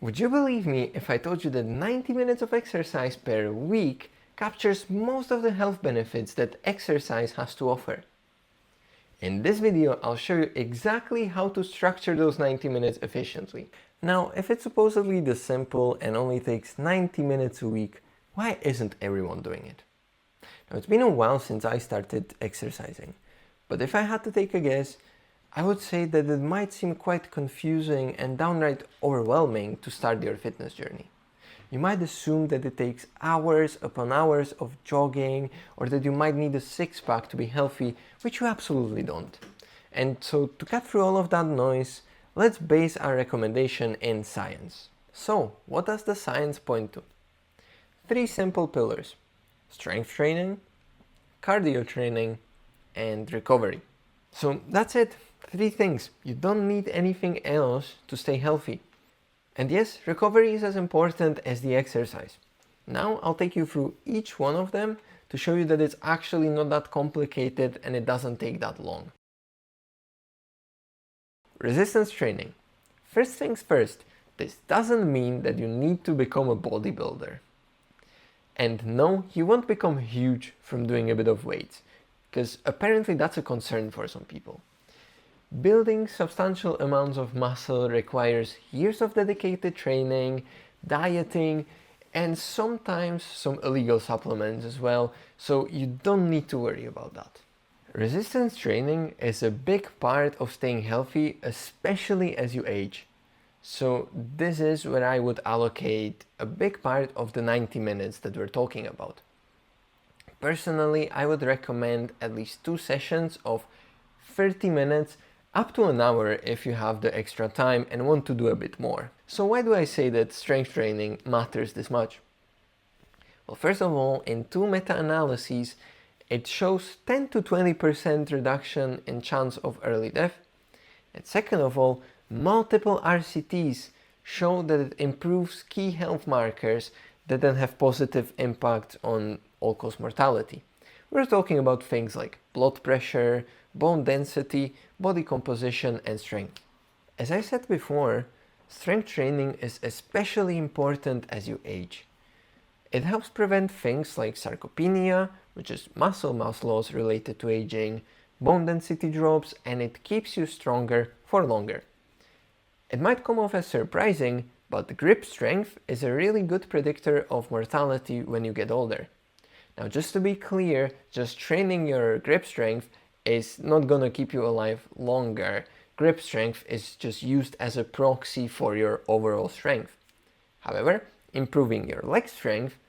Would you believe me if I told you that 90 minutes of exercise per week captures most of the health benefits that exercise has to offer? In this video, I'll show you exactly how to structure those 90 minutes efficiently. Now, if it's supposedly this simple and only takes 90 minutes a week, why isn't everyone doing it? Now, it's been a while since I started exercising, but if I had to take a guess, I would say that it might seem quite confusing and downright overwhelming to start your fitness journey. You might assume that it takes hours upon hours of jogging, or that you might need a six-pack to be healthy, which you absolutely don't. And so to cut through all of that noise, let's base our recommendation in science. So, what does the science point to? 3 simple pillars: strength training, cardio training, and recovery. So that's it. 3 things. You don't need anything else to stay healthy. And yes, recovery is as important as the exercise. Now I'll take you through each one of them to show you that it's actually not that complicated and it doesn't take that long. Resistance training. First things first, this doesn't mean that you need to become a bodybuilder. And no, you won't become huge from doing a bit of weights, because apparently that's a concern for some people. Building substantial amounts of muscle requires years of dedicated training, dieting, and sometimes some illegal supplements as well, so you don't need to worry about that. Resistance training is a big part of staying healthy, especially as you age. So this is where I would allocate a big part of the 90 minutes that we're talking about. Personally, I would recommend at least 2 sessions of 30 minutes up to an hour if you have the extra time and want to do a bit more. So why do I say that strength training matters this much? Well, first of all, in 2 meta-analyses, it shows 10 to 20% reduction in chance of early death. And second of all, multiple RCTs show that it improves key health markers that then have positive impact on all-cause mortality. We're talking about things like blood pressure, bone density, body composition, and strength. As I said before, strength training is especially important as you age. It helps prevent things like sarcopenia, which is muscle mass loss related to aging, bone density drops, and it keeps you stronger for longer. It might come off as surprising, but grip strength is a really good predictor of mortality when you get older. Now, just to be clear, just training your grip strength is not gonna keep you alive longer. Grip strength is just used as a proxy for your overall strength. However, improving your leg strength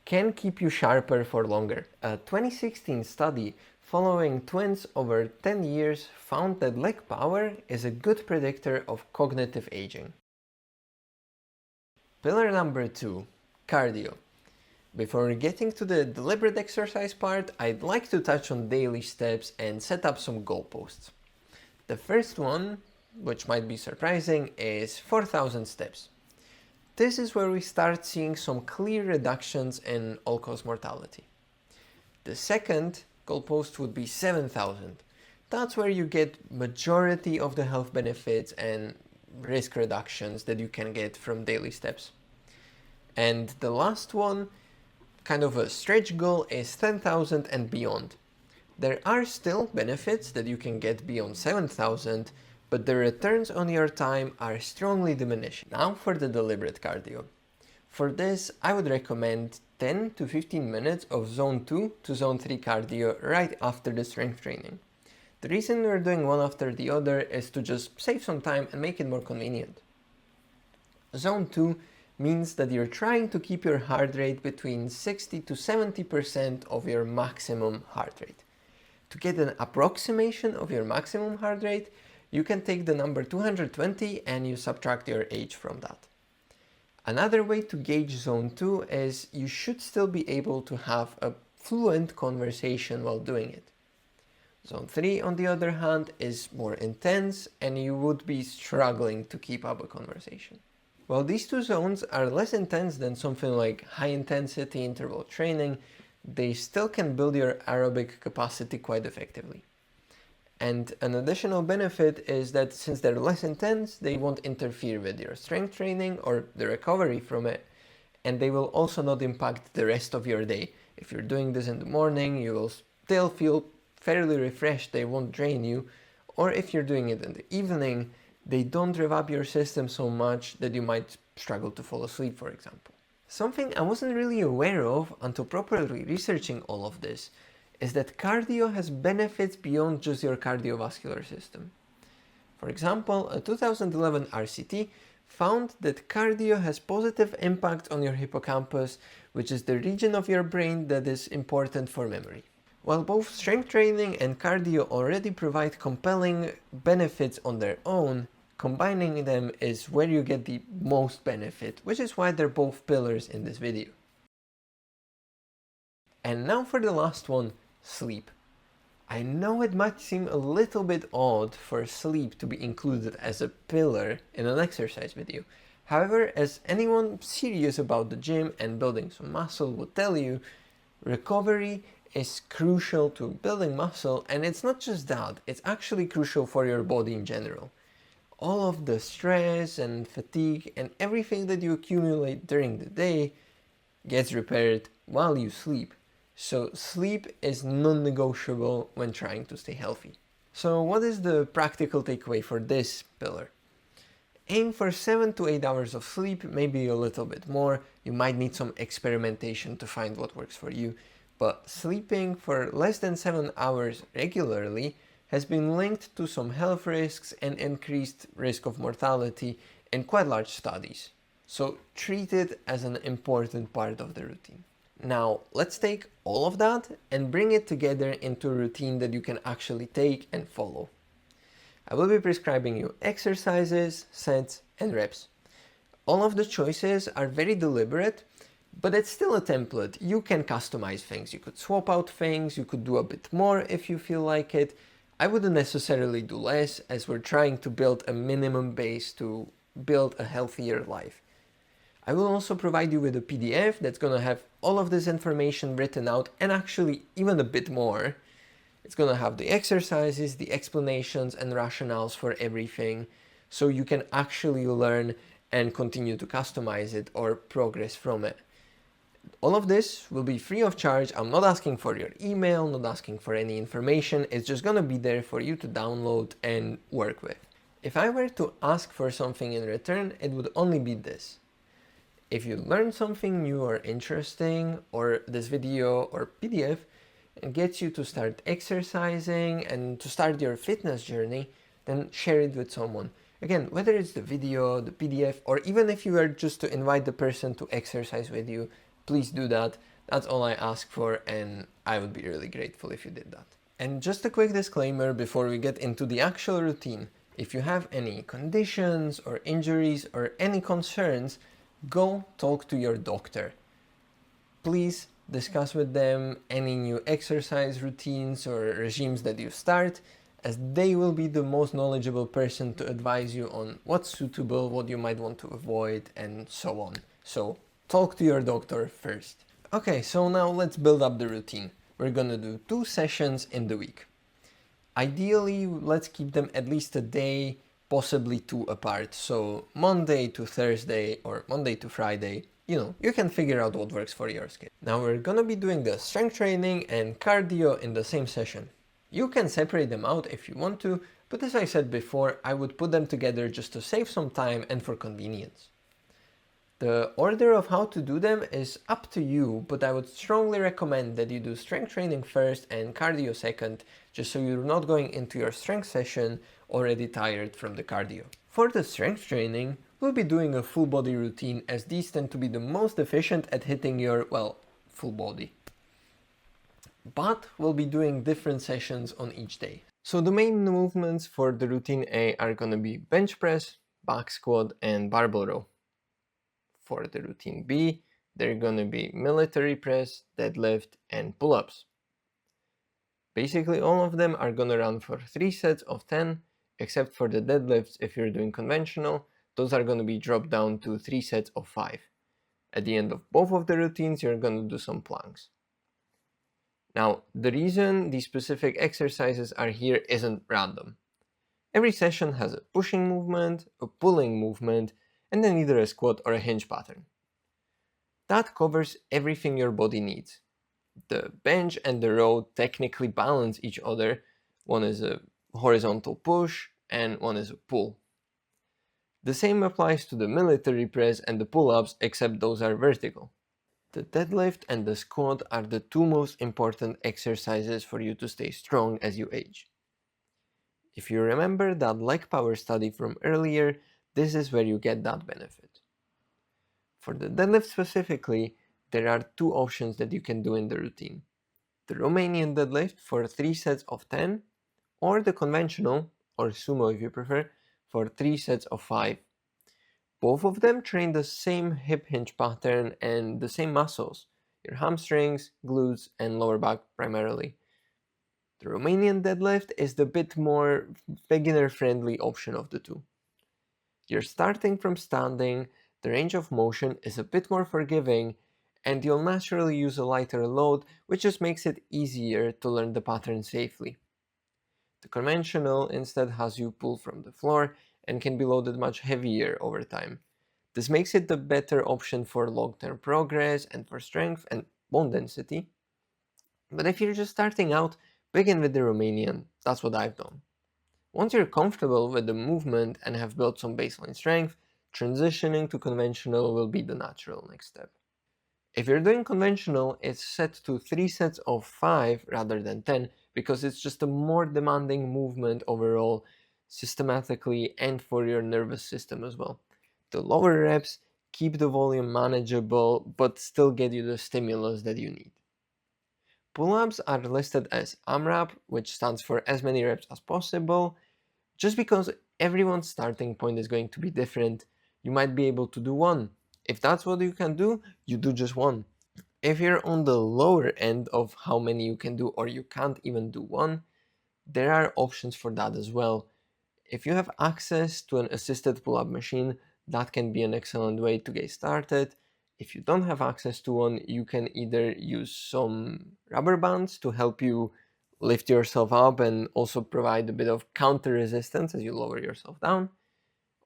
can keep you sharper for longer. A 2016 study following twins over 10 years found that leg power is a good predictor of cognitive aging. Pillar number 2, cardio. Before getting to the deliberate exercise part, I'd like to touch on daily steps and set up some goalposts. The first one, which might be surprising, is 4,000 steps. This is where we start seeing some clear reductions in all-cause mortality. The second goalpost would be 7,000. That's where you get majority of the health benefits and risk reductions that you can get from daily steps. And the last one, kind of a stretch goal, is 10,000 and beyond. There are still benefits that you can get beyond 7,000, but the returns on your time are strongly diminished. Now for the deliberate cardio. For this, I would recommend 10 to 15 minutes of zone 2 to zone 3 cardio right after the strength training. The reason we're doing one after the other is to just save some time and make it more convenient. Zone 2 means that you're trying to keep your heart rate between 60 to 70% of your maximum heart rate. To get an approximation of your maximum heart rate, you can take the number 220 and you subtract your age from that. Another way to gauge zone 2 is you should still be able to have a fluent conversation while doing it. Zone 3, on the other hand, is more intense and you would be struggling to keep up a conversation. While these 2 zones are less intense than something like high-intensity interval training, they still can build your aerobic capacity quite effectively. And an additional benefit is that since they're less intense, they won't interfere with your strength training or the recovery from it. And they will also not impact the rest of your day. If you're doing this in the morning, you will still feel fairly refreshed, they won't drain you. Or if you're doing it in the evening, they don't rev up your system so much that you might struggle to fall asleep, for example. Something I wasn't really aware of until properly researching all of this is that cardio has benefits beyond just your cardiovascular system. For example, a 2011 RCT found that cardio has positive impact on your hippocampus, which is the region of your brain that is important for memory. While both strength training and cardio already provide compelling benefits on their own, combining them is where you get the most benefit, which is why they're both pillars in this video. And now for the last one, sleep. I know it might seem a little bit odd for sleep to be included as a pillar in an exercise video. However, as anyone serious about the gym and building some muscle would tell you, recovery is crucial to building muscle, and it's not just that, it's actually crucial for your body in general. All of the stress and fatigue and everything that you accumulate during the day gets repaired while you sleep. So sleep is non-negotiable when trying to stay healthy. So what is the practical takeaway for this pillar? Aim for 7 to 8 hours of sleep, maybe a little bit more. You might need some experimentation to find what works for you. But sleeping for less than 7 hours regularly has been linked to some health risks and increased risk of mortality in quite large studies. So treat it as an important part of the routine. Now, let's take all of that and bring it together into a routine that you can actually take and follow. I will be prescribing you exercises, sets, and reps. All of the choices are very deliberate, but it's still a template. You can customize things. You could swap out things, you could do a bit more if you feel like it. I wouldn't necessarily do less, as we're trying to build a minimum base to build a healthier life. I will also provide you with a PDF that's going to have all of this information written out, and actually even a bit more. It's going to have the exercises, the explanations, and rationales for everything, so you can actually learn and continue to customize it or progress from it. All of this will be free of charge. I'm not asking for your email, not asking for any information. It's just going to be there for you to download and work with. If I were to ask for something in return, it would only be this. If you learn something new or interesting, or this video or PDF gets you to start exercising and to start your fitness journey, then share it with someone. Again, whether it's the video, the PDF, or even if you are just to invite the person to exercise with you, please do that. That's all I ask for, and I would be really grateful if you did that. And just a quick disclaimer before we get into the actual routine. If you have any conditions or injuries or any concerns, go talk to your doctor. Please discuss with them any new exercise routines or regimes that you start, as they will be the most knowledgeable person to advise you on what's suitable, what you might want to avoid, and so on. So talk to your doctor first. Okay, so now let's build up the routine. We're gonna do 2 sessions in the week. Ideally, let's keep them at least a day, possibly 2 apart. So Monday to Thursday or Monday to Friday, you can figure out what works for your schedule. Now we're gonna be doing the strength training and cardio in the same session. You can separate them out if you want to, but as I said before, I would put them together just to save some time and for convenience. The order of how to do them is up to you, but I would strongly recommend that you do strength training first and cardio second, just so you're not going into your strength session already tired from the cardio. For the strength training, we'll be doing a full body routine, as these tend to be the most efficient at hitting your, full body. But we'll be doing different sessions on each day. So the main movements for the routine A are going to be bench press, back squat, and barbell row. For the routine B, they're going to be military press, deadlift, and pull-ups. Basically, all of them are going to run for 3 sets of 10, except for the deadlifts. If you're doing conventional, those are going to be dropped down to 3 sets of 5. At the end of both of the routines, you're going to do some planks. Now, the reason these specific exercises are here isn't random. Every session has a pushing movement, a pulling movement, and then either a squat or a hinge pattern. That covers everything your body needs. The bench and the row technically balance each other. One is a horizontal push and one is a pull. The same applies to the military press and the pull-ups, except those are vertical. The deadlift and the squat are the two most important exercises for you to stay strong as you age. If you remember that leg power study from earlier, this is where you get that benefit. For the deadlift specifically, there are two options that you can do in the routine. The Romanian deadlift for 3 sets of 10, or the conventional, or sumo if you prefer, for 3 sets of 5. Both of them train the same hip hinge pattern and the same muscles, your hamstrings, glutes, and lower back primarily. The Romanian deadlift is the bit more beginner-friendly option of the two. You're starting from standing, the range of motion is a bit more forgiving, and you'll naturally use a lighter load, which just makes it easier to learn the pattern safely. The conventional instead has you pull from the floor and can be loaded much heavier over time. This makes it the better option for long-term progress and for strength and bone density. But if you're just starting out, begin with the Romanian. That's what I've done. Once you're comfortable with the movement and have built some baseline strength, transitioning to conventional will be the natural next step. If you're doing conventional, it's set to 3 sets of 5 rather than 10 because it's just a more demanding movement overall, systematically and for your nervous system as well. The lower reps keep the volume manageable but still get you the stimulus that you need. Pull-ups are listed as AMRAP, which stands for as many reps as possible. Just because everyone's starting point is going to be different, you might be able to do 1. If that's what you can do, you do just 1. If you're on the lower end of how many you can do or you can't even do 1, there are options for that as well. If you have access to an assisted pull-up machine, that can be an excellent way to get started. If you don't have access to one, you can either use some rubber bands to help you lift yourself up and also provide a bit of counter resistance as you lower yourself down.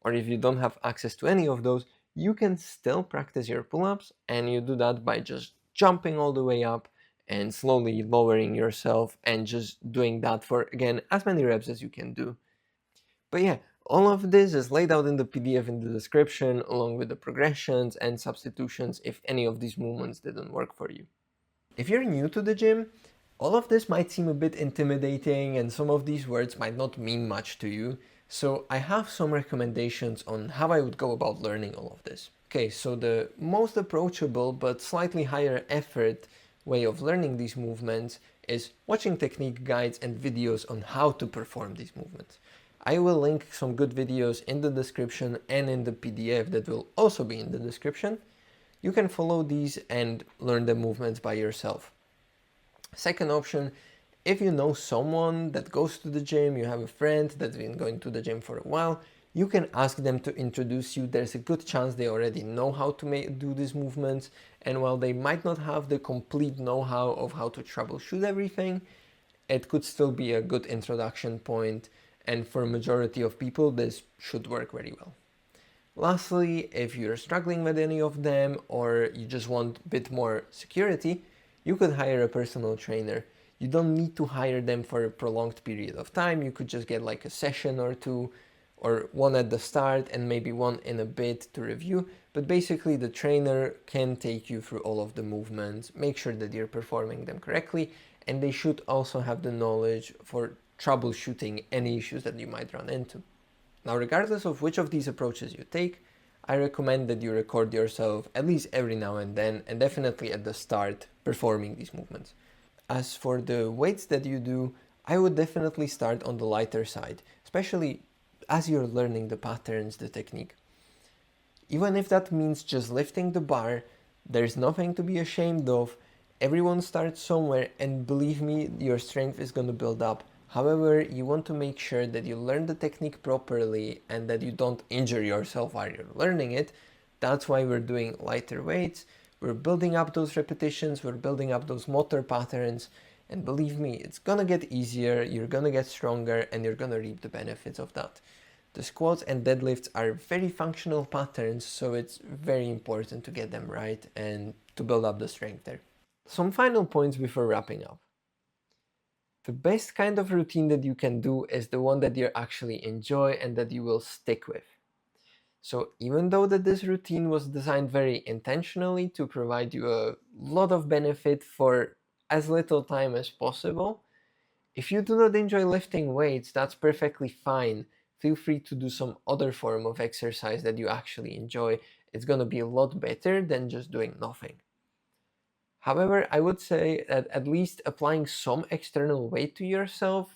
Or if you don't have access to any of those, you can still practice your pull-ups, and you do that by just jumping all the way up and slowly lowering yourself and just doing that for, again, as many reps as you can do. But yeah, all of this is laid out in the PDF in the description, along with the progressions and substitutions if any of these movements didn't work for you. If you're new to the gym, all of this might seem a bit intimidating and some of these words might not mean much to you, so I have some recommendations on how I would go about learning all of this. Okay, so the most approachable but slightly higher effort way of learning these movements is watching technique guides and videos on how to perform these movements. I will link some good videos in the description and in the PDF that will also be in the description. You can follow these and learn the movements by yourself. Second option, if you know someone that goes to the gym, you have a friend that's been going to the gym for a while, you can ask them to introduce you. There's a good chance they already know how to do these movements, and while they might not have the complete know-how of how to troubleshoot everything, it could still be a good introduction point, and for a majority of people this should work very well. Lastly, if you're struggling with any of them or you just want a bit more security, you could hire a personal trainer. You don't need to hire them for a prolonged period of time. You could just get like a session or two, or one at the start and maybe one in a bit to review. But basically the trainer can take you through all of the movements, make sure that you're performing them correctly, and they should also have the knowledge for troubleshooting any issues that you might run into. Now, regardless of which of these approaches you take, I recommend that you record yourself at least every now and then, and definitely at the start, performing these movements. As for the weights that you do, I would definitely start on the lighter side, especially as you're learning the patterns, the technique. Even if that means just lifting the bar, there's nothing to be ashamed of. Everyone starts somewhere, and believe me, your strength is going to build up. However, you want to make sure that you learn the technique properly and that you don't injure yourself while you're learning it. That's why we're doing lighter weights. We're building up those repetitions, we're building up those motor patterns, And believe me, it's gonna get easier, you're gonna get stronger, and you're gonna reap the benefits of that. The squats and deadlifts are very functional patterns, so it's very important to get them right and to build up the strength there. Some final points before wrapping up. The best kind of routine that you can do is the one that you actually enjoy and that you will stick with. So even though that this routine was designed very intentionally to provide you a lot of benefit for as little time as possible, if you do not enjoy lifting weights, that's perfectly fine. Feel free to do some other form of exercise that you actually enjoy. It's going to be a lot better than just doing nothing. However, I would say that at least applying some external weight to yourself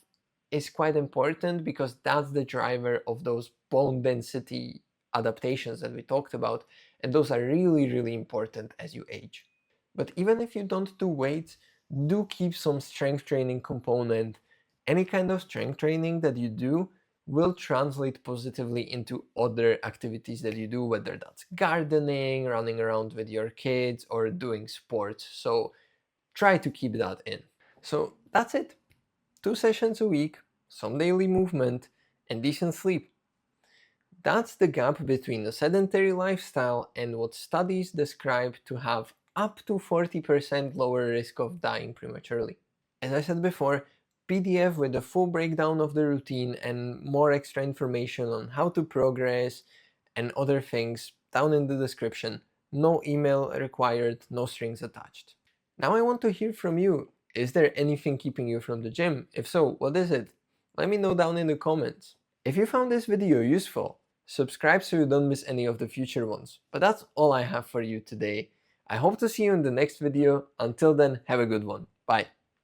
is quite important, because that's the driver of those bone density adaptations that we talked about, and those are really, really important as you age. But even if you don't do weights, do keep some strength training component. Any kind of strength training that you do will translate positively into other activities that you do, whether that's gardening, running around with your kids, or doing sports. So try to keep that in. So that's it. 2 sessions a week, some daily movement, and decent sleep. That's the gap between a sedentary lifestyle and what studies describe to have up to 40% lower risk of dying prematurely. As I said before, PDF with a full breakdown of the routine and more extra information on how to progress and other things down in the description. No email required, no strings attached. Now I want to hear from you. Is there anything keeping you from the gym? If so, what is it? Let me know down in the comments. If you found this video useful, subscribe so you don't miss any of the future ones. But that's all I have for you today. I hope to see you in the next video. Until then, have a good one. Bye.